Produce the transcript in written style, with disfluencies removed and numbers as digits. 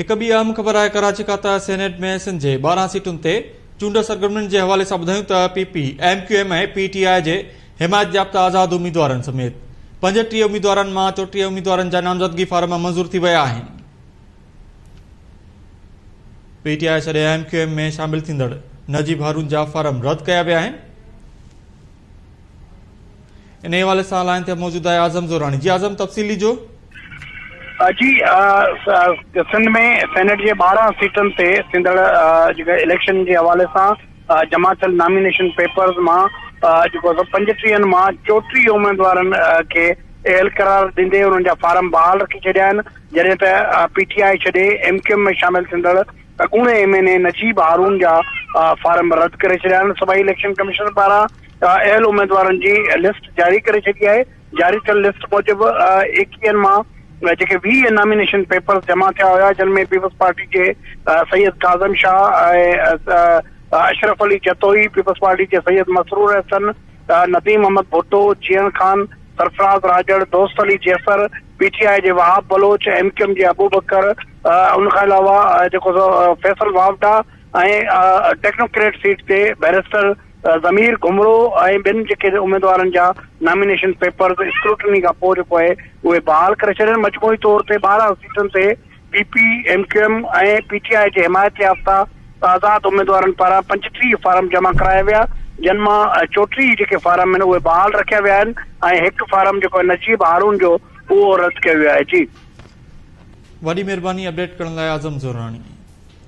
एक ॿी अहम ख़बर है कराची का सेनेट में सिंध जे 12 सीटुन ते चूंड सरगर्मियुनि के हवाले से ॿुधायूं त पीपी MQM ऐं PTI जे हिमायत याफ़्ता आज़ाद उम्मीदवारन समेत 35 उम्मीदवारन मां 34 उम्मीदवारन जा नामज़दगी फार्म मंजूर थी विया आहिनि। PTI छॾे MQM में शामिल थींदड़ नजीब हारून जा फार्म रद्द कया विया आहिनि। इन हवाले से लाइन ते मौजूद है आज़म ज़ोरानी। जी आज़म, तफ़सीली जो जी सिंध में सेनेट के 12 सीटन से थींदड़ इलेक्शन के हवाले से जमा थियल नॉमिनेशन पेपर्स में 35 मां 34 उम्मीदवारन के एहल करार दींदे उन फार्म बहाल रखी छड़िया जैसे PTI छे MQM में शामिल थींदड़ अॻूणे MNA नजीब हारून जा फार्म रद्द करे छड़िया। सभई इलेक्शन कमीशन पारा एहल उम्मीदवारन की लिस्ट जारी करे छड़ी है। जारी थियल लिस्ट मूजिब 21 मां जेके 20 नॉमिनेशन पेपर्स जमा थिया हुआ जिनमें पीपल्स पार्टी के सैयद काज़म शाह, अशरफ अली जतोई, पीपल्स पार्टी के सैयद मसरूर हसन, नदीम अहमद भुट्टो, जियन खान, सरफराज राजड़, दोस्त अली जैफर, PTI के वहाब बलोच, MQM के अबू बकर, उनके अलावा जो फैसल वावडा टेक्नोक्रेट सीट से बैरिस्टर ज़मीर घुमरो बिन जेके उम्मीदवारन जा नॉमिनेशन पेपर्स स्क्रूटनी का पोइ जेको है उहे बहाल करे छॾियनि। मजमूई तौर ते 12 सीटन से PP MQM ऐं PTI जे हिमायत याफ़्ता आज़ाद उम्मीदवारन पारां 35 फार्म जमा कराया विया जिन मां 34 जेके फार्म आहिनि उहे बहाल रखिया विया आहिनि ऐं हिकु फार्म जेको नजीब हारून जो उहो रद्द कयो वियो आहे। जी वॾी महिरबानी अपडेट करण लाइ आज़म ज़ोरानी।